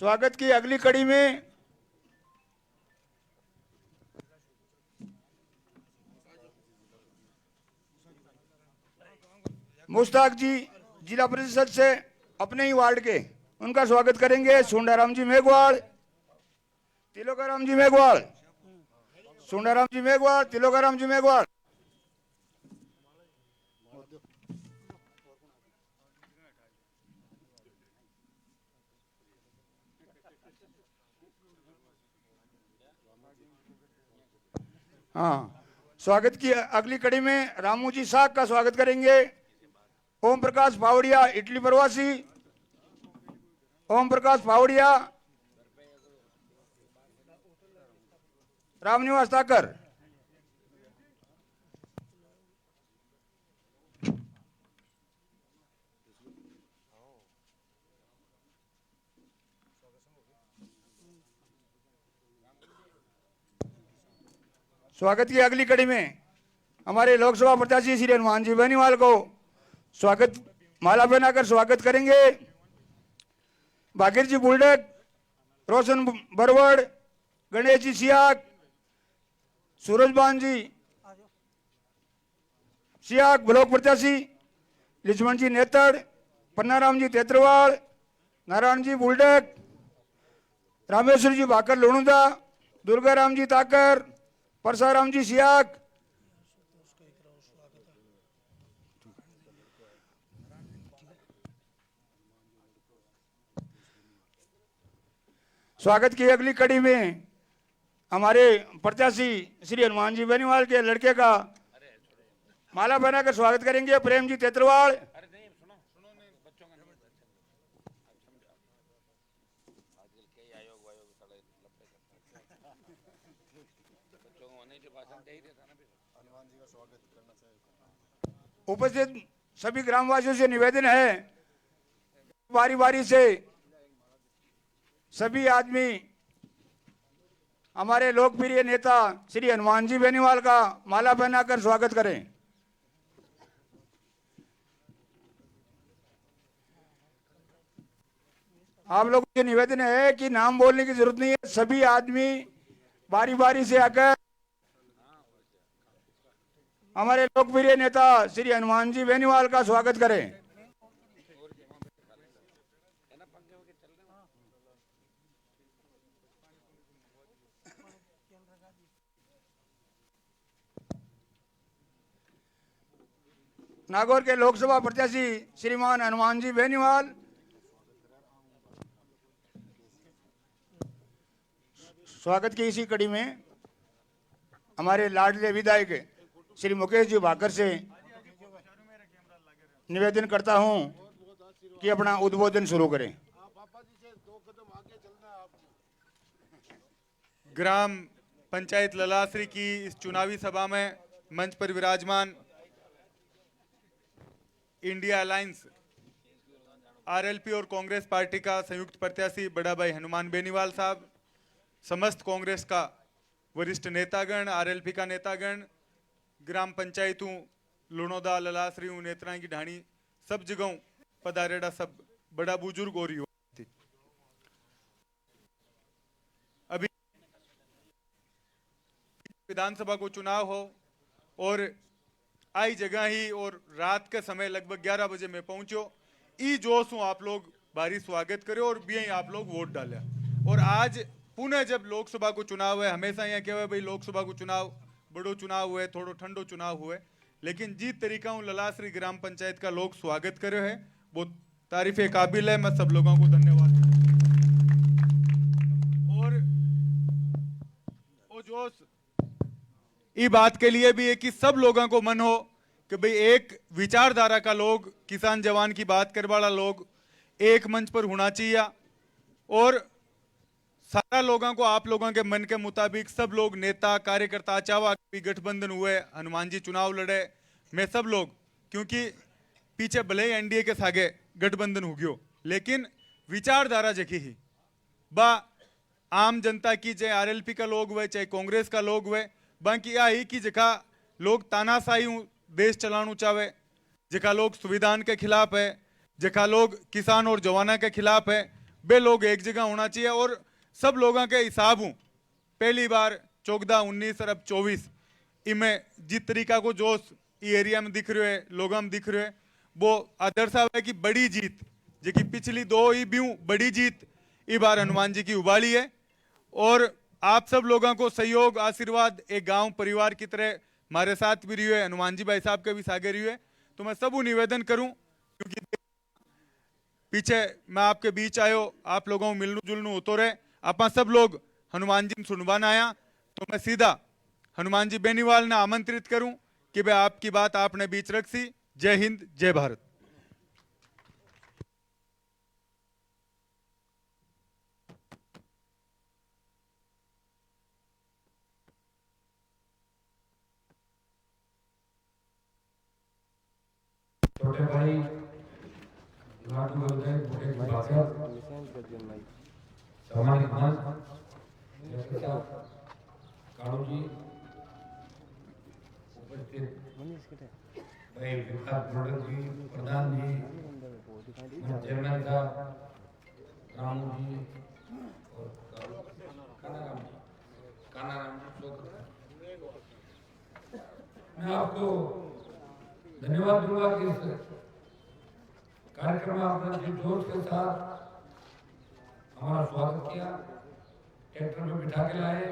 स्वागत की अगली कड़ी में मुश्ताक जी जिला परिषद से अपने ही वार्ड के उनका स्वागत करेंगे। सुंडाराम जी मेघवाल, तिलोकाराम जी मेघवाल, सुंडाराम जी मेघवाल, तिलोकाराम जी मेघवाल। हाँ, स्वागत की अगली कड़ी में रामू जी साग का स्वागत करेंगे। ओम प्रकाश पावड़िया इटली प्रवासी, ओम प्रकाश पावड़िया, रामनिवास ताकर। स्वागत की अगली कड़ी में हमारे लोकसभा प्रत्याशी श्री हनुमान जी बेनीवाल को स्वागत माला पहनाकर स्वागत करेंगे। भागीर जी बुल्डक, रोशन बरवड़, गणेश जी सियाक, सूरजबान जी सियाक ब्लॉक प्रत्याशी, लिचमन जी नेतड़, पन्नाराम जी तेतरवाल, नारायण जी बुल्डक, रामेश्वर जी भाकर लोणुदा, दुर्गाराम जी ताकर, परसाराम जी सियाक, स्वागत की अगली कड़ी में हमारे प्रत्याशी श्री हनुमान जी बेनीवाल के लड़के का माला पहनाकर स्वागत करेंगे प्रेम जी तेतरवाल। उपस्थित सभी ग्रामवासियों से निवेदन है, बारी बारी से सभी आदमी हमारे लोकप्रिय नेता श्री हनुमान जी बेनीवाल का माला पहनाकर स्वागत करें। आप लोगों से निवेदन है कि नाम बोलने की जरूरत नहीं है, सभी आदमी बारी बारी से आकर हमारे लोकप्रिय नेता श्री हनुमान जी बेनीवाल का स्वागत करें। नागौर के लोकसभा प्रत्याशी श्रीमान हनुमान जी बेनीवाल स्वागत की इसी कड़ी में हमारे लाडले विधायक श्री मुकेश जी भाकर से निवेदन करता हूं कि अपना उद्बोधन शुरू करें। ग्राम पंचायत ललासरी की इस चुनावी सभा में मंच पर विराजमान इंडिया अलायंस आरएलपी और कांग्रेस पार्टी का संयुक्त प्रत्याशी बड़ा भाई हनुमान बेनीवाल साहब, समस्त कांग्रेस का वरिष्ठ नेतागण, आरएलपी का नेतागण, ग्राम पंचायतों लुणोदा ललासरी नेत्रा की ढाणी सब जगहों पधारेड़ा सब बड़ा बुजुर्ग और युवा। अभी विधानसभा को चुनाव हो और आई जगह ही और रात के समय लगभग 11 बजे मैं पहुंचो, ई जोश हूं आप लोग भारी स्वागत करे और भी आप लोग वोट डाले। और आज पुनः जब लोकसभा को चुनाव है, हमेशा यहाँ कहवा भाई लोकसभा को चुनाव बड़ो चुनाव हुए, थोड़ो ठंडो चुनाव हुए, लेकिन जिस तरीका हूँ ललासरी ग्राम पंचायत का लोग स्वागत करे है वो तारीफे काबिल है। मैं सब लोगों को धन्यवाद। और वो जोश ये बात के लिए भी है कि सब लोगों को मन हो कि भाई एक विचारधारा का लोग, किसान जवान की बात करने वाला लोग एक मंच पर होना चाहिए और सारा लोगों को आप लोगों के मन के मुताबिक सब लोग नेता कार्यकर्ता चावा भी गठबंधन हुए, हनुमान जी चुनाव लड़े, मैं सब लोग, क्योंकि पीछे भले ही एनडीए के सागे गठबंधन हो गयो लेकिन विचारधारा जखी ही बा आम जनता की, चाहे आरएलपी का लोग हुए चाहे कांग्रेस का लोग हुए, बाकी यही कि जखा लोग तानाशाही देश चलाना चाहे, जखा लोग संविधान के खिलाफ है, जखा लोग किसान और जवाना के खिलाफ है, वे लोग एक जगह होना चाहिए और सब लोगों के हिसाब हूँ पहली बार 14, 19 और अब 24 इनमें जिस तरीका को जोश ये एरिया में दिख रहे है, लोगों में दिख रहे है, वो आदर साहब है कि बड़ी जीत जो कि पिछली 2 ही ब्यूं बड़ी जीत इस बार हनुमान जी की उबाली है। और आप सब लोगों को सहयोग आशीर्वाद एक गांव परिवार की तरह हमारे साथ भी रही है, हनुमान जी भाई साहब के भी सागे रही है। तो मैं सबू निवेदन करूं क्योंकि पीछे मैं आपके बीच आयो, आप लोगों को मिलनू जुलनू होतो रहे, आप सब लोग हनुमान जी सुनवान आया, तो मैं सीधा हनुमान जी बेनीवाल ने आमंत्रित करूं कि भाई आपकी बात आपने बीच रख सी। जय हिंद, जय भारत। छोटे भाई लाडू बलदेव बड़े भाषा सामाजिक मंच कालू जी उपस्थित भाई विकास ब्रोडर जी, प्रधान जी, चेयरमैन साहब, रामू जी और कानाराम जी, मैं आपको धन्यवाद दूंगा कि इस कार्यक्रम में आपने जिस जोश के साथ हमारा स्वागत किया, ट्रैक्टर में बिठा के लाए।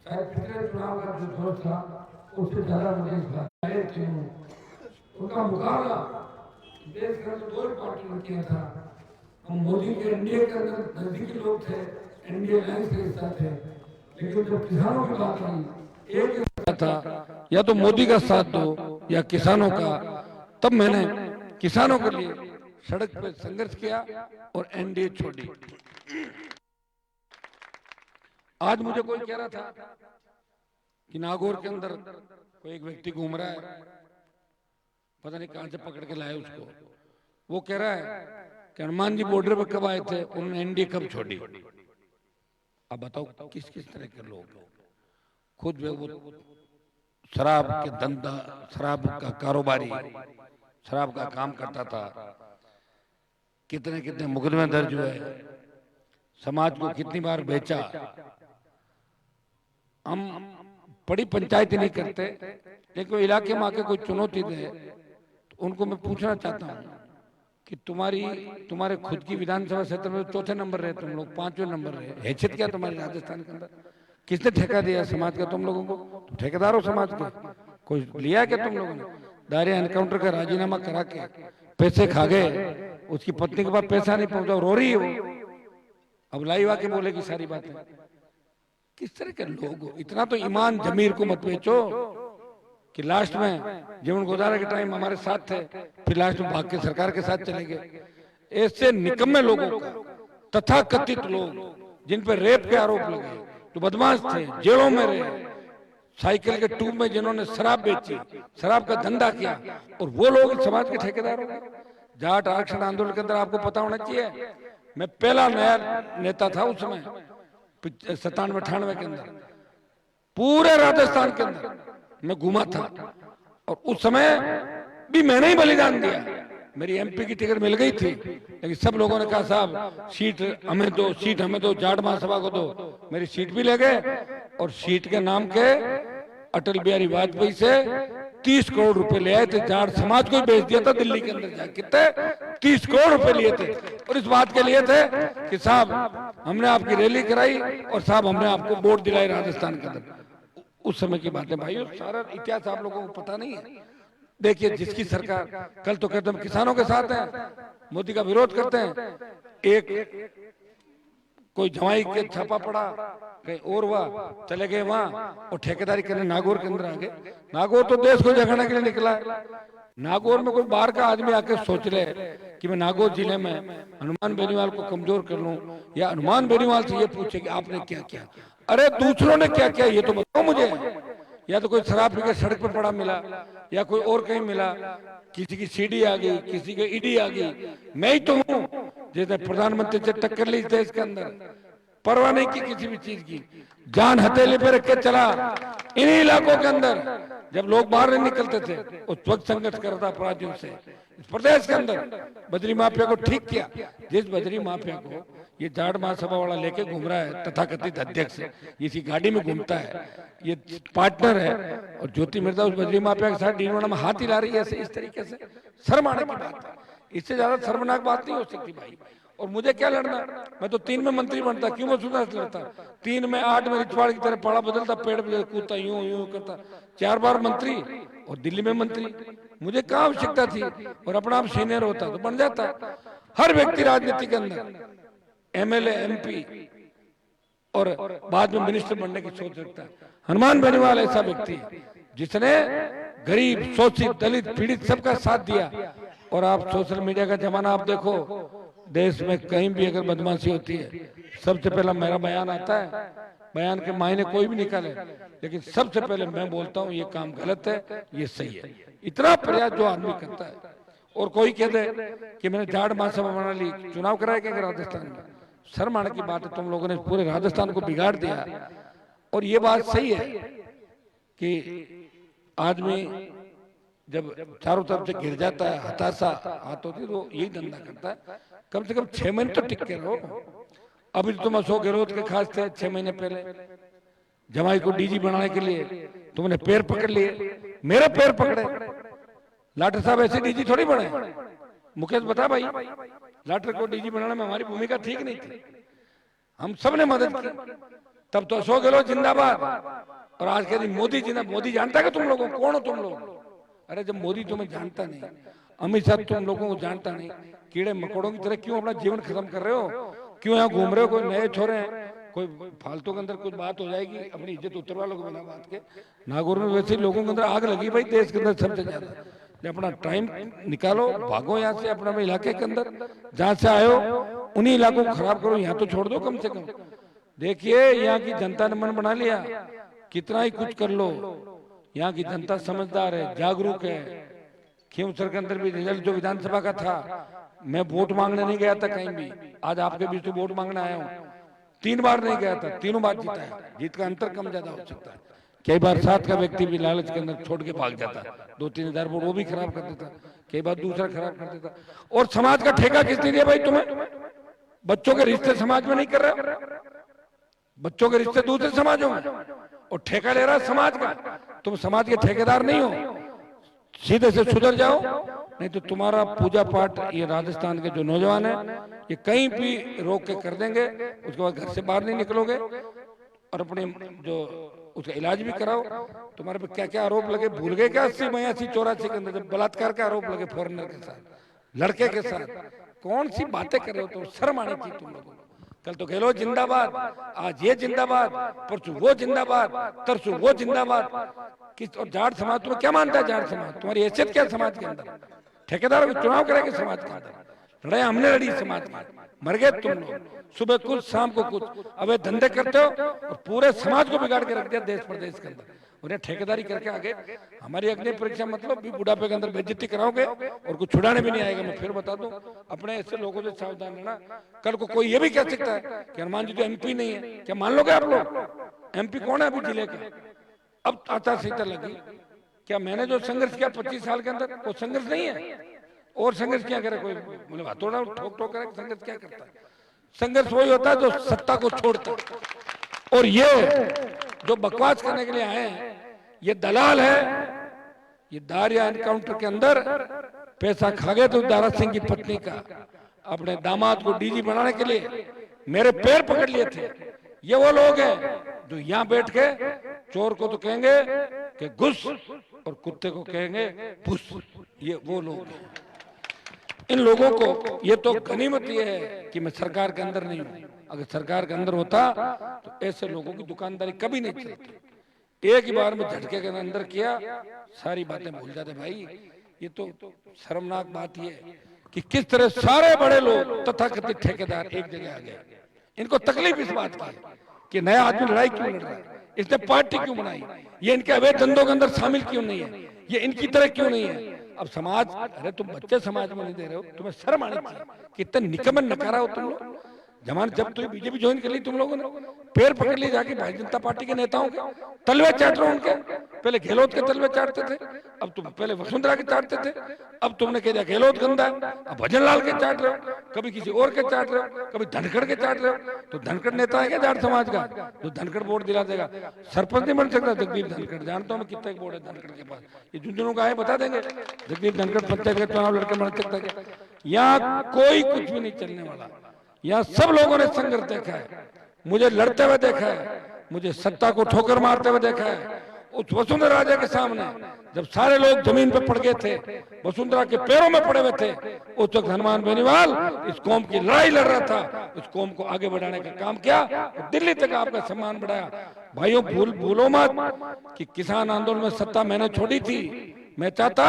शायद पिछले चुनाव का जो जोश था उससे ज्यादा मुझे इस बार आए थे। उनका मुकाबला देश के अंदर 2 पार्टी ने किया था। हम मोदी के एनडीए के अंदर नजदीकी लोग थे, एनडीए लाइन से हिस्सा थे, लेकिन जब किसानों की बात आई एक था या तो मोदी का साथ दो या किसानों का, तब मैंने किसानों के लिए सड़क पे संघर्ष किया और एनडीए छोड़ी। आज मुझे कोई कह रहा था कि नागौर के अंदर कोई एक व्यक्ति घूम रहा है, पता नहीं कहां से पकड़ के लाए उसको, वो कह रहा है कि हनुमान जी बॉर्डर पर कब आए थे, उन्होंने एनडीए कब छोड़ी। अब बताओ किस किस तरह के लोग, खुद वो शराब के धंधा, शराब का कारोबारी, शराब का काम करता था, कितने कितने मुकदमे दर्ज हुए, समाज को कितनी बार बेचा। हम बड़ी पंचायत नहीं करते, लेकिन इलाके में आके कोई चुनौती दे तो उनको मैं पूछना चाहता हूँ कि तुम्हारे खुद की विधानसभा क्षेत्र में 4थे नंबर रहे तुम लोग, 5वें नंबर रहे, हैसियत क्या तुम्हारी राजस्थान के अंदर? किसने ठेका दिया समाज का तुम लोगों को? तुम ठेकेदार हो समाज के, कोई लिया क्या तुम लोगों ने? दायरे एनकाउंटर का राजीनामा करा के पैसे खा गए, उसकी पत्नी के पास पैसा नहीं पहुंचा, रो रही है वो, अब लाइव आके बोलेगी सारी बातें। किस तरह के लोग हो? इतना तो ईमान जमीर को मत बेचो कि लास्ट में जीवन गुजारा के टाइम हमारे साथ थे, फिर लास्ट में भाग के सरकार के साथ चले गए। ऐसे निकम्मे लोगों का, तथाकथित लोग जिन पर रेप के आरोप लगे, तो बदमाश थे, जेलों में रहे, साइकिल के ट्यूब में जिन्होंने शराब बेची, शराब का धंधा किया, और वो लोग समाज के ठेकेदार हो गए। जाट आरक्षण आंदोलन के अंदर आपको पता होना चाहिए, मैं पहला नया नेता था उस समय 97-98 के अंदर, पूरे राजस्थान के अंदर मैं घूमा था, और उस समय भी मैंने ही बलिदान दिया। मेरी एमपी की टिकट मिल गई थी, लेकिन सब लोगों ने कहा साहब सीट हमें दो, सीट हमें दो, जाट महासभा को दो। मेरी सीट भी ले गए, और सीट के नाम के अटल बिहारी वाजपेयी से 30 करोड़ रुपए ले आए थे, जाट समाज को ही बेच दिया था दिल्ली के अंदर जाके। कितने? 30 करोड़ रुपए लिए थे, और इस बात के लिए थे कि साहब हमने आपकी रैली कराई और साहब हमने आपको वोट दिलाई राजस्थान के अंदर। उस समय की बातें भाई, सारा इतिहास आप लोगों को पता नहीं है। देखिए जिसकी सरकार, कल तो कहते हम किसानों के साथ हैं, मोदी का विरोध करते हैं, एक कोई जवाई के छापा पड़ा कहीं और हुआ, चले गए वहां और ठेकेदारी करने नागौर के अंदर आ गए। नागौर तो देश को जगाने के लिए निकला है। नागौर में कोई बाहर का आदमी आके सोच ले कि मैं नागौर जिले में हनुमान बेनीवाल को कमजोर कर लूं, या हनुमान बेनीवाल से ये पूछे कि आपने क्या किया। अरे दूसरों ने क्या किया ये तो बताओ मुझे। या तो कोई शराब पी के सड़क पर पड़ा मिला, या कोई और कहीं मिला, किसी की सीडी आ गई, किसी की ईडी आ गई, मैं ही तो हूँ जैसे प्रधानमंत्री से टक्कर ली देश के अंदर। परवाह नहीं की किसी भी चीज की, जान हथेली पे रख के चला। इन्हीं इलाकों के अंदर जब लोग बाहर नहीं निकलते थे उस वक्त संघर्ष करता अपराधियों से। इस प्रदेश के अंदर बद्री माफिया को ठीक किया। जिस बद्री माफिया को ये जाट महासभा वाला लेके घूम रहा है, तथाकथित अध्यक्ष, इसी गाड़ी में घूमता है, ये पार्टनर है, और ज्योति मिर्जा उस बद्री माफिया के साथ डीनवाड़ा में हाथ हिला रही है ऐसे, इस तरीके से। शर्म आने की बात है, इससे ज्यादा शर्मनाक बात नहीं हो सकती भाई। और मुझे क्या लड़ना, मैं तो 3 में मंत्री बनता, क्यों मैं सुधा से लड़ता? 3 में 8 में रिछवाड़ की तरह पाड़ा बदलता, पेड़ पे कूदता, यूं यूं करता, 4 बार मंत्री और दिल्ली में मंत्री। मुझे क्या आवश्यकता थी? और अपना आप सीनियर होता तो बन जाता। हर व्यक्ति राजनीति के अंदर एमएलए, एमपी और बाद में मिनिस्टर बनने की सोच रखता है। हनुमान बेनीवाल ऐसा व्यक्ति है जिसने गरीब, शोषित, दलित, पीड़ित सबका साथ दिया। और आप सोशल मीडिया का जमाना आप देखो, देश में कहीं भी अगर बदमाशी होती है सबसे पहला मेरा बयान आता है। बयान के मायने कोई भी निकाले, लेकिन सबसे पहले मैं बोलता हूँ ये काम गलत है, ये सही है। इतना प्रयास जो आदमी करता है। और कोई कह दे कि मैंने जाट महासभा बना ली, चुनाव कराया क्या राजस्थान में? शर्म आने की बात है, तुम लोगों ने पूरे राजस्थान को बिगाड़ दिया। और ये बात सही है कि आदमी जब चारों तरफ से घिर जाता है, हताशा हाथ होती है, तो यही धंधा करता है। कम से कम 6 महीने तो टिक के रहो। अभी तो तुम अशोक गहलोत के खास थे 6 महीने पहले, जमाई को डीजी बनाने के लिए तुमने पैर पकड़ लिए, मेरे पैर पकड़े। लाठर साहब ऐसे डीजी थोड़ी बने। मुकेश बता भाई, लाठर को डीजी बनाने में हमारी भूमिका ठीक नहीं थी, हम सब ने मदद की। तब तो अशोक गहलोत जिंदाबाद, और आज के दिन मोदी जिंदाबाद। मोदी जानता है कि तुम लोगों कौन हो तुम लोग? अरे जब मोदी तुम्हें जानता नहीं, अमित शाह तुम लोगों को जानता नहीं, कीड़े मकोड़ों की तरह क्यों अपना जीवन खत्म कर रहे हो? क्यों यहाँ घूम रहे हो? कोई नए छोरे हैं, कोई फालतू के अंदर कुछ बात हो जाएगी, अपनी इज्जत उतरवा लोगे बिना बात के। नागौर में वैसे लोगों के अंदर आग लगी भाई, देश के अंदर सबसे ज्यादा। अपना टाइम निकालो, भागो यहाँ से, अपने इलाके के अंदर जहाँ से आए हो उन्हीं इलाकों को खराब करो, यहाँ तो छोड़ दो कम से कम। देखिए यहाँ की जनता ने मन बना लिया, कितना ही कुछ कर लो, यहाँ की जनता समझदार है, जागरूक है। खींवसर के अंदर भी रिजल्ट जो विधानसभा का था, मैं वोट मांगने नहीं गया था कहीं भी, आज आपके बीच में वोट मांगने आया हूँ। 3 बार नहीं गया था, तीनों बार जीता है। जीत का अंतर कम ज्यादा हो सकता है, कई बार साथ का व्यक्ति भी लालच के अंदर छोड़ के भाग जाता, 2-3 हजार वोट वो भी खराब कर देता, कई बार दूसरा खराब कर देता। और समाज का ठेका किसने दिया भाई तुम्हें? बच्चों के रिश्ते समाज में नहीं कर रहा, बच्चों के रिश्ते दूसरे समाजों में, और ठेका ले रहा समाज का। तुम समाज के ठेकेदार नहीं हो, सीधे से सुधर जाओ, नहीं तो तुम्हारा पूजा पाठ ये राजस्थान के जो नौजवान है ये कहीं भी रोक के कर देंगे, उसके बाद घर से बाहर नहीं निकलोगे। और अपने जो उसका इलाज भी कराओ। तुम्हारे पे क्या क्या आरोप लगे भूल गए क्या? 80, 82, 84 के अंदर जब बलात्कार के आरोप लगे फॉरेनर के साथ, लड़के के साथ, कौन सी बातें कर रहे हो? तो शर्म आनी चाहिए तुम लोगों को। कल तो गहलोत जिंदाबाद, आज ये जिंदाबाद, परसों वो जिंदाबाद, तरसों वो जिंदाबाद। किस और जाट समाज तुम्हें क्या मानता है? जाट समाज तुम्हारी हैसियत क्या समाज के अंदर? ठेकेदारों को चुनाव करेंगे समाज के अंदर, लड़ाई हमने लड़ी समाज में, मर गए तुम लोग। सुबह कुछ शाम को कुछ, अब ये धंधे करते हो और पूरे समाज को बिगाड़ के रख दिया देश प्रदेश के अंदर। उन्हें ठेकेदारी करके आगे हमारी अग्नि परीक्षा मतलब भी बुढ़ापे के अंदर बेइज्जती कराओगे और कुछ छुड़ाने भी नहीं आएगा। मैं फिर बता दूं, अपने ऐसे लोगों से सावधान रहना। कल को कोई ये भी कह सकता है कि हनुमान जी तो एमपी नहीं है, क्या मान लोगे आप लोग? एमपी कौन है अभी जिले का? अब आचार संहिता लगी, क्या मैंने जो संघर्ष किया 25 साल के अंदर वो संघर्ष नहीं है? और संघर्ष क्या करे कोई? बोले हथौड़ा ठोक ठोक करे, संघर्ष क्या करता है? संघर्ष वही होता है जो सत्ता को छोड़ता है। और ये जो बकवास करने के लिए आए हैं ये दलाल है। ये दारिया एनकाउंटर के अंदर पैसा खा गए तो दारा सिंह की पत्नी का, अपने दामाद को डीजी बनाने के लिए मेरे पैर पकड़ लिए थे। ये वो लोग हैं जो यहाँ बैठ के चोर को तो कहेंगे कि घुस और कुत्ते को कहेंगे भुस। ये वो लोग हैं। इन लोगों को ये तो गनीमत ये है कि मैं सरकार के अंदर नहीं हूं। अगर सरकार के अंदर होता तो ऐसे लोगों की दुकानदारी कभी नहीं चलती। एक ही बार में झटके के अंदर किया, सारी बातें भूल जाते भाई। ये तो शर्मनाक बात ये कि किस तरह सारे बड़े लोग तथाकथित ठेकेदार एक जगह आ गए। इनको तकलीफ इस बात की कि नया आदमी लड़ाई क्यों लड़ रहा है, इसने पार्टी क्यों बनाई, ये इनके अवैध धंधों के अंदर शामिल क्यों नहीं है, ये इनकी तरह क्यों नहीं है। अब समाज, अरे तुम बच्चे समाज में नहीं दे रहे हो, तुम्हें शर्म आनी चाहिए। कितने निकम्मे नकारा हो तुम लोग। जमानत जब तो बीजेपी ज्वाइन कर ली तुम लोगों ने, पैर पकड़ लिए जाके भारतीय जनता पार्टी के नेताओं के, तलवे चाट रहे हो उनके। पहले गहलोत के तलवे चाटते थे, अब तुम पहले वसुंधरा के चाटते थे, अब तुमने कह दिया गहलोत गंदा है, अब भजन लाल के चाट रहे हो, कभी किसी और के चाट रहे हो, कभी धनखड़ के चाट रहे हो। तो धनखड़ नेता है क्या जाट समाज का जो धनखड़ वोट दिला देगा? सरपंच नहीं बन सकता जगदीप धनखड़, जानता हूँ मैं कितने वोट है धनखड़ के पास, ये झुंझुनू का है बता देंगे। जगदीप धनखड़ पंचायत का चुनाव लड़के बन सकता है? यहाँ कोई कुछ भी नहीं चलने वाला। यहाँ सब लोगों ने संघर्ष देखा है, मुझे लड़ते हुए देखा है, मुझे सत्ता को ठोकर मारते हुए देखा है। उस वसुंधरा राजे के सामने जब सारे लोग जमीन पे पड़ गए थे, वसुंधरा के पैरों में पड़े हुए थे, उस वक्त हनुमान बेनीवाल इस कौम की लड़ाई लड़ रहा था, इस कौम को आगे बढ़ाने का काम किया, दिल्ली तक आपका सम्मान बढ़ाया। भाइयों भूलो मत कि किसान आंदोलन में सत्ता मैंने छोड़ी थी। मैं चाहता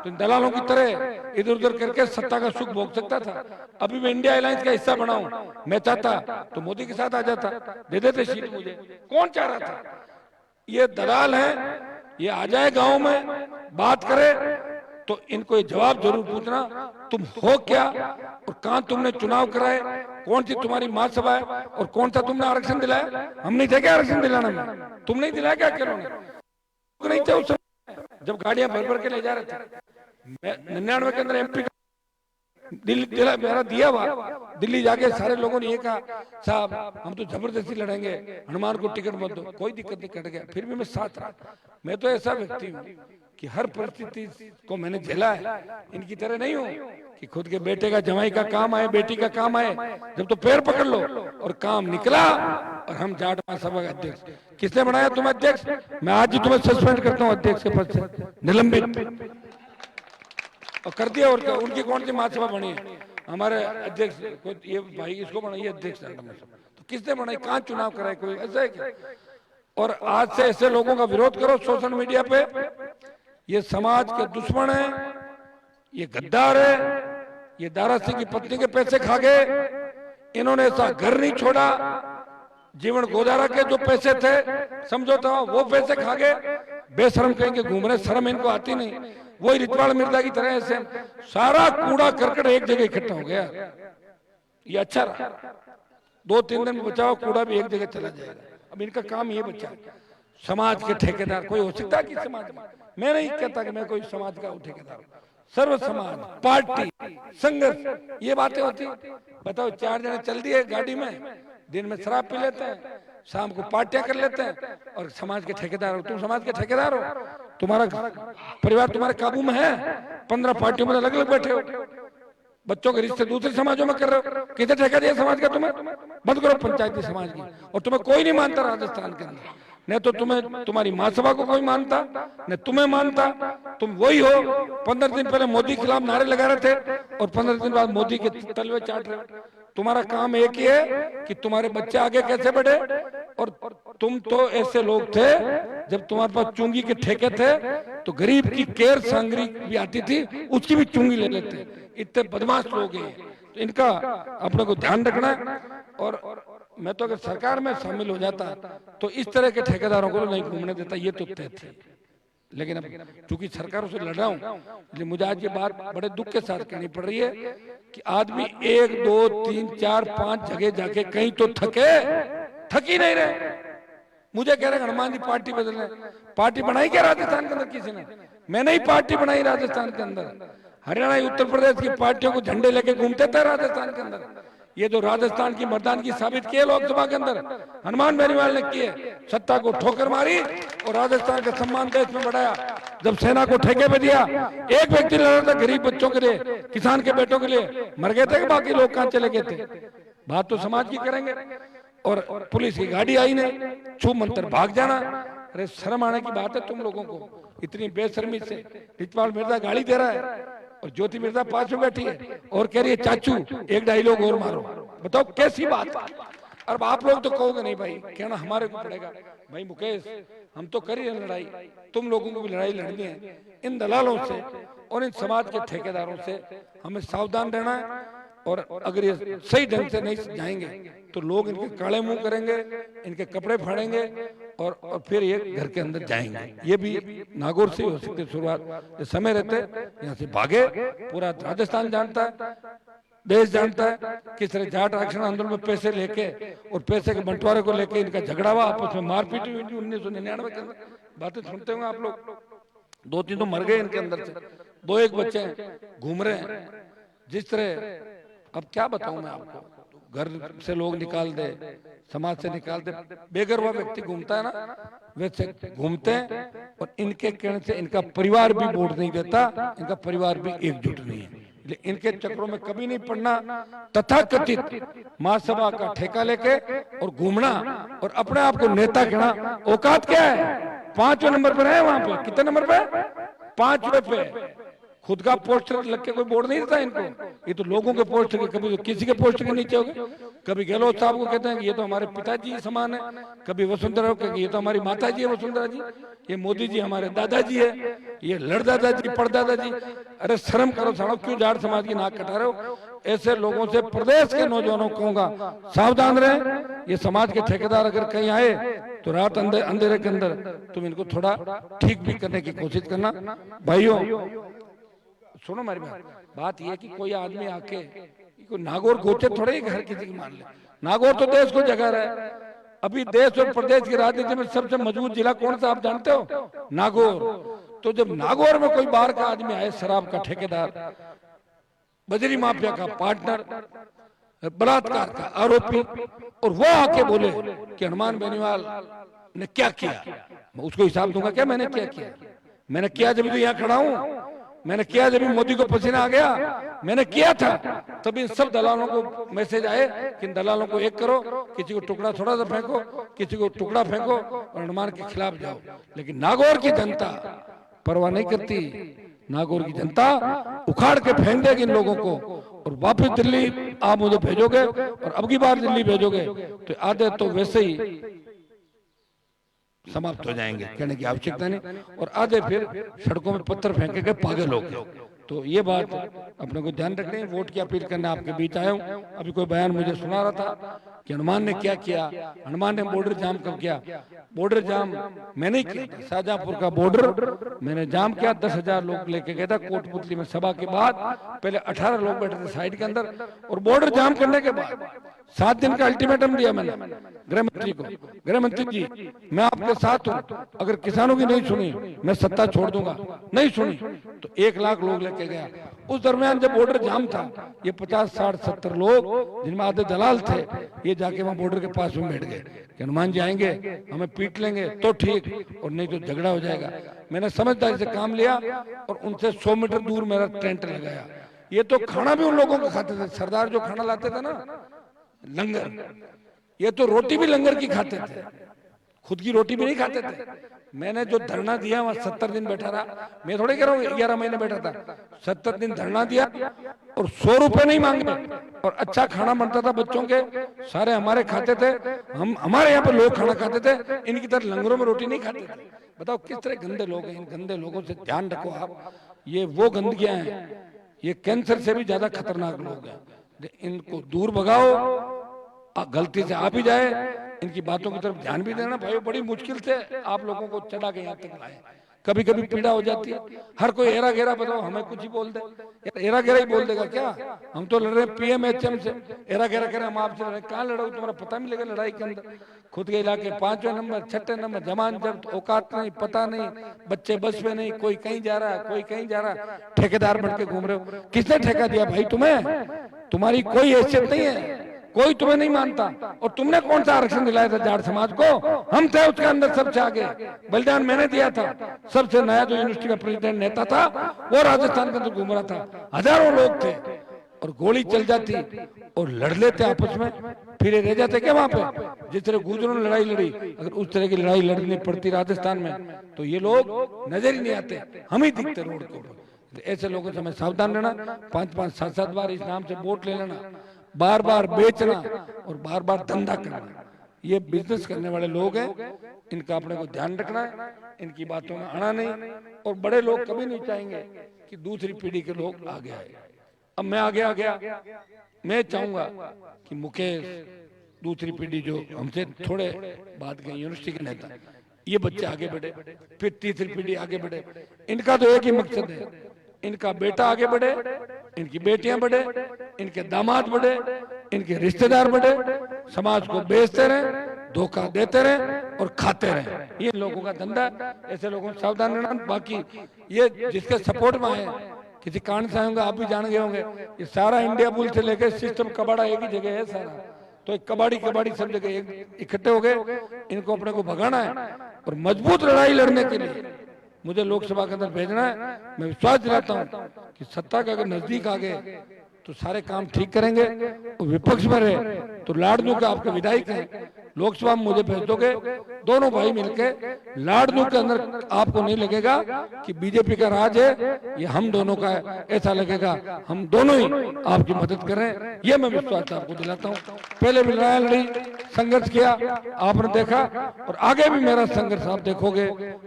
तो इन दलालों की तरह इधर उधर करके सत्ता का सुख भोग सकता था। अभी मैं इंडिया अलायंस का हिस्सा बनाऊं, मैं चाहता तो मोदी के साथ आ जाता, दे देते सीट मुझे। कौन चाह रहा था? ये दलाल हैं, ये आ जाए गांव में बात करे तो इनको ये जवाब जरूर पूछना, तुम हो क्या और कहां तुमने चुनाव कराए, कौन सी तुम्हारी महासभा है और कौन सा तुमने आरक्षण दिलाया? हम नहीं थे क्या आरक्षण दिलाने में? तुम नहीं दिलाया क्या अकेलों ने? नहीं थे उस समय जब गाड़ियां भर भर के ले जा रहे थे। 99 के अंदर एमपी दिल्ली मेरा दिया हुआ, दिल्ली जाके सारे लोगों ने ये कहा साहब हम तो जबरदस्ती लड़ेंगे, हनुमान को टिकट मत दो, कोई दिक्कत नहीं, कट गया। फिर भी मैं साथ रहा। मैं तो ऐसा व्यक्ति हूँ कि हर परिस्थिति को मैंने झेला है, इनकी तरह नहीं हूँ कि खुद के बेटे का जवाई का काम आए, बेटी का काम आए, जब तो पैर पकड़ लो। और काम निकला और हम जाट महासभा का अध्यक्ष। किसने बनाया तुम्हें अध्यक्ष? मैं आज ही तुम्हें सस्पेंड करता हूँ अध्यक्ष के पद से, निलंबित और कर दिया। और क्या उनकी कौन सी महासभा बनी है? हमारे अध्यक्ष कोई ये भाई इसको बनाइए अध्यक्ष, तो किसने बनाई? कहाँ चुनाव कराए? कोई ऐसा है क्या? और आज से ऐसे लोगों का विरोध करो सोशल मीडिया पे। ये समाज के दुश्मन है, ये गद्दार है, ये दारा सिंह की पत्नी के पैसे खा गए, इन्होंने ऐसा घर नहीं छोड़ा, जीवन गोदारा के जो पैसे थे समझौता वो पैसे खा गए, बेशरम कहेंगे घूम रहे, शर्म इनको आती नहीं। वही रितवाड़ मिर्जा की तरह ऐसे सारा कूड़ा करकट एक जगह इकट्ठा हो गया। ये अच्छा रहा, 2-3 दिन में बचाओ, कूड़ा भी एक जगह चला जाएगा। अब इनका काम ये बचा। समाज के ठेकेदार कोई हो सकता है कि समाज में? मैं नहीं कहता कि मैं कोई समाज का ठेकेदार हूं। सर्व समाज, पार्टी, संघर्ष, ये बातें होती। बताओ 4 जने चल दिए गाड़ी में, दिन में शराब पी लेते हैं, शाम को पार्टियां कर लेते हैं और समाज के ठेकेदार हो। तुम समाज के ठेकेदार हो? तुम्हारा परिवार तुम्हारे काबू में है? 15 पार्टियों में अलग अलग बैठे हो, बच्चों के रिश्ते दूसरे समाजों में कर रहे हो। किसे ठेका दिया समाज का तुम्हें? बंद करो पंचायती समाज की। और तुम्हें कोई नहीं मानता राजस्थान के अंदर, न तो तुम्हें तुम्हारी महासभा को कोई मानता, न तुम्हें मानता। तुम वही हो 15 दिन पहले मोदी के खिलाफ नारे लगा रहे थे और 15 दिन बाद मोदी के तलवे चाट रहे हो। तुम्हारा काम एक ही है कि तुम्हारे बच्चे आगे कैसे बढ़े। और तुम तो ऐसे लोग थे जब तुम्हारे पास चुंगी के ठेके थे तो गरीब की केयर सांगरी भी आती थी, उसकी भी चुंगी ले लेते। इतने बदमाश लोग हैं, तो इनका अपने को ध्यान रखना है। और मैं तो अगर सरकार में शामिल हो जाता तो इस तरह के ठेकेदारों को नहीं घूमने देता, ये तो तय थी। लेकिन अब चूंकि सरकारों से लड़ रहा हूं, इसलिए मुझे आज ये बात बड़े दुख के साथ कहनी पड़ रही है कि आदमी 1, 2, 3, 4, 5 जगह जाके कहीं तो थक ही नहीं रहे। मुझे कह रहे हनुमान जी पार्टी बदलने, पार्टी बनाई क्या राजस्थान के अंदर किसी ने? मैंने ही पार्टी बनाई राजस्थान के अंदर। हरियाणा, उत्तर प्रदेश की पार्टियों को झंडे लेके घूमते थे राजस्थान के अंदर। ये जो राजस्थान की मर्दानगी साबित की है लोकसभा के अंदर, हनुमान बेनीवाल ने की है। सत्ता को ठोकर मारी और राजस्थान का सम्मान देश में बढ़ाया। जब सेना को ठेके पे दिया, एक व्यक्ति लड़ रहा था गरीब बच्चों के लिए, किसान के बेटों के लिए, मर गए थे कि बाकी लोग कहां चले गए थे? बात तो समाज की करेंगे। और पुलिस की गाड़ी आई नहीं, छू मंतर भाग जाना। अरे शर्म आने की बात है तुम लोगों को, इतनी बेशर्मी से। रितपाल मिर्जा गाड़ी दे रहा है और ज्योति मिर्जा पास में बैठी है और कह रही है चाचू एक डायलॉग और मारो। बताओ कैसी बात? अब आप लोग तो कहोगे नहीं भाई, कहना हमारे को पड़ेगा। भाई मुकेश, हम तो कर ही रहे लड़ाई, तुम लोगों को भी लड़ाई लड़नी है। इन दलालों से और इन समाज के ठेकेदारों से हमें सावधान रहना है। और अगर ये सही ढंग से नहीं जाएंगे तो लोग इनके काले मुंह करेंगे, इनके कपड़े फाड़ेंगे और फिर ये घर के अंदर जाएंगे। ये भी नागौर से हो सकती शुरुआत। समय रहते यहाँ से भागे, पूरा राजस्थान जानता है। देश जानता है किस तरह जाट आरक्षण आंदोलन में पैसे लेके और पैसे के बंटवारे को लेके इनका झगड़ा हुआ, आपस में मारपीट हुई थी 1999 के अंदर। बातें सुनते होंगे आप लोग। 2-3 तो मर गए इनके अंदर से, 2-1 बच्चे हैं, घूम रहे हैं। जिस तरह अब क्या बताऊं मैं आपको, घर से लोग निकाल दे, समाज से निकाल दे, बेघर हुआ व्यक्ति घूमता है ना, वैसे घूमते हैं। और इनके कहने से इनका परिवार भी वोट नहीं देता, इनका परिवार भी एकजुट नहीं है। इनके चक्रों में कभी नहीं पड़ना। तथाकथित महासभा का ठेका लेके और घूमना और अपने आप को नेता कहना, औकात क्या है? 5वें नंबर पर है वहां पे। कितने नंबर पे? 5वें पे। खुद का पोस्टर लग के कोई बोर्ड नहीं देता इनको। ये तो लोगों के पोस्टर के, कभी तो किसी के पोस्टर के नीचे हो गए। कभी गहलोत साहब को कहते हैं कि ये तो हमारे पिताजी समान है, कभी वसुंधरा को ये तो हमारी माता जी है वसुंधरा जी, ये मोदी जी हमारे दादाजी है, ये लड़दादा जी पड़दादा जी। अरे शर्म करो सालो, क्यों जाट समाज की नाक कटा रहे हो? ऐसे लोगों से प्रदेश के नौजवानों को कहूंगा, सावधान रहे। ये समाज के ठेकेदार अगर कहीं आए तो रात अंधेरे के अंदर तुम इनको थोड़ा ठीक भी करने की कोशिश करना। भाइयों सुनो हमारी बात यह है कि कोई आदमी आके कोई नागौर गोचे थोड़े ही घर किसी की मान ले। नागौर तो देश को जगा रहा है। अभी देश और प्रदेश की राजनीति में सबसे मजबूत जिला कौन सा आप जानते हो? नागौर। तो जब नागौर में कोई बाहर का आदमी आए, शराब का ठेकेदार, बजरी माफिया का पार्टनर, बलात्कार का आरोपी, और वो आके बोले कि हनुमान बेनीवाल ने क्या किया, मैं उसको हिसाब दूंगा क्या मैंने क्या किया? मैंने किया जब तो यहाँ खड़ा हूं, मैंने किया जब मोदी को पसीना आ गया, मैंने किया था। तब इन सब दलालों को मैसेज आए कि इन दलालों को एक करो, किसी को टुकड़ा थोड़ा सा फेंको, किसी को टुकड़ा फेंको और हनुमान के खिलाफ जाओ। लेकिन नागौर की जनता परवाह नहीं करती। नागौर की जनता उखाड़ के फेंक देगी इन लोगों को। और वापस दिल्ली आप मुझे भेजोगे और अब की बार दिल्ली भेजोगे तो आधे तो वैसे ही समाप्त हो जाएंगे, कहने की आवश्यकता नहीं, और आधे फिर सड़कों में पत्थर फेंके के पागल हो गए। तो ये बात अपने को ध्यान रखनी है। वोट की अपील करने आपके बीच आया हूँ। अभी कोई बयान मुझे सुना रहा था कि हनुमान ने क्या किया, हनुमान ने बॉर्डर जाम कब किया? बॉर्डर जाम मैंने ही किया। शाहजहांपुर का बॉर्डर मैंने जाम किया, 10,000 लोग लेके गया था कोटपुतली में। सभा के बाद पहले 18 लोग बैठे थे साइड के अंदर, और बॉर्डर जाम करने के बाद 7 दिन का अल्टीमेटम दिया मैंने गृह मंत्री को, गृह मंत्री जी मैं आपके साथ हूँ, अगर किसानों की नहीं सुनी मैं सत्ता छोड़ दूंगा। नहीं सुनी तो 1 लाख लोग लेके गया। उस दरमियान जब बॉर्डर जाम था, ये 50, 60, 70 लोग जिनमें आधे दलाल थे, ये जाके वहां बॉर्डर के पास में बैठ गए कि हनुमान जी आएंगे हमें पीट लेंगे तो ठीक, और नहीं तो झगड़ा हो जाएगा। मैंने समझदारी से काम लिया और उनसे 100 मीटर दूर मेरा टेंट लगाया। ये तो खाना भी उन लोगों को खाते थे। सरदार जो खाना लाते थे ना, लंगर, ये तो रोटी भी लंगर की खाते थे, खुद की रोटी भी नहीं खाते थे। मैंने जो धरना दिया वहां 70 दिन बैठा रहा। मैं थोड़ी कह रहा हूँ 11 महीने बैठा था, 70 दिन धरना दिया और 100 रुपए नहीं मांगे, और अच्छा खाना बनता था बच्चों के, सारे हमारे खाते थे। हम हमारे यहाँ पे लोग खाना खाते थे, इनकी तरह लंगरों में रोटी नहीं खाते थे। बताओ किस तरह गंदे लोग हैं। इन गंदे लोगों से ध्यान रखो आप। ये वो गंदगियां हैं, ये कैंसर से भी ज्यादा खतरनाक लोग हैं। इनको दूर भगाओ। गलती से आ भी जाए, इनकी बातों की तरफ ध्यान भी देना। भाई बड़ी मुश्किल से आप लोगों को चढ़ा के यहाँ तक लाए। कभी कभी पीड़ा हो जाती है। हर कोई एरा घेरा बताओ हमें कुछ ही बोल दे, एरा घेरा ही बोल देगा क्या? हम तो लड़ रहे PMHM से, एरा घेरा करें हम आपसे लड़े। कहाँ लड़ो? तुम्हारा पता नहीं लगा लड़ाई के अंदर। खुद के इलाके 5वें नंबर, 6ठे नंबर, जमान जब्त, औकात नहीं, पता नहीं, बच्चे बस में नहीं, कोई कहीं जा रहा है, कोई कहीं जा रहा है, ठेकेदार बन के घूम रहे हो। किसने ठेका दिया भाई तुम्हें? तुम्हारी कोई हैसियत नहीं है, कोई तुम्हें नहीं मानता। और तुमने कौन सा आरक्षण दिलाया था जाट समाज को? हम थे उसके अंदर सबसे आगे, बलिदान मैंने दिया था। सबसे नया जो यूनिवर्सिटी का प्रेसिडेंट नेता था वो राजस्थान के अंदर घूम रहा था, हजारों लोग थे, और गोली चल जाती और लड़ लेते आपस में, फिर रह जाते क्या वहां पे? जिस तरह गुजरों ने लड़ाई लड़ी, अगर उस तरह की लड़ाई लड़नी पड़ती राजस्थान में तो ये लोग नजर ही नहीं आते, हम ही दिखते रोड के ऊपर। ऐसे लोगों से हमें सावधान रहना। 5-5, 7-7 बार इस नाम से वोट ले लेना, बार बार बेचना और बार बार धंधा करना, ये बिजनेस करने वाले लोग हैं। इनका अपने को ध्यान रखना है, इनकी बातों में आना नहीं। और बड़े लोग कभी नहीं चाहेंगे कि दूसरी पीढ़ी के लोग आगे आए। अब मैं आगे आ गया, मैं चाहूंगा कि मुकेश, दूसरी पीढ़ी जो हमसे थोड़े बाद के यूनिवर्सिटी के नेता, ये बच्चे आगे बढ़े, फिर तीसरी पीढ़ी आगे बढ़े। इनका तो एक ही मकसद है, इनका बेटा आगे बढ़े, इनकी बेटियां बढ़े, इनके दामाद बढ़े, इनके रिश्तेदार बढ़े, समाज को बेचते रहे, धोखा देते रहे और खाते रहे। ये लोगों का धंधा है, ऐसे लोगों से सावधान रहना। बाकी ये जिसके सपोर्ट में आए, किसी कारण से होंगे, आप भी जान गए होंगे, ये सारा इंडिया बुल से लेकर सिस्टम कबाड़ा एक ही जगह है सारा। तो एक कबाड़ी सब जगह इकट्ठे हो गए, इनको अपने को भगाना है और मजबूत लड़ाई लड़ने के लिए मुझे लोकसभा के अंदर भेजना है। मैं विश्वास दिलाता हूं कि सत्ता के अगर नजदीक आ गए तो सारे काम ठीक करेंगे, और विपक्ष में रहे तो लाडनू के आपके विधायक हैं, लोकसभा में मुझे भेज दोगे, दोनों भाई मिलके लाडनू के अंदर आपको नहीं लगेगा कि बीजेपी का राज है, ये हम दोनों का है, ऐसा लगेगा हम दोनों ही आपकी मदद कर रहे हैं। ये मैं विश्वास आपको दिलाता हूँ। पहले भी लड़ाई लड़ी, संघर्ष किया, आपने देखा, और आगे भी मेरा संघर्ष आप देखोगे।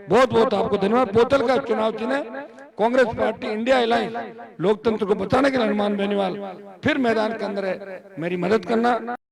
बहुत बहुत आपको धन्यवाद। बोतल का चुनाव चिन्ह कांग्रेस पार्टी इंडिया अलायंस, लोकतंत्र को बचाने के लिए हनुमान बेनीवाल फिर मैदान के अंदर है, मेरी मदद करना।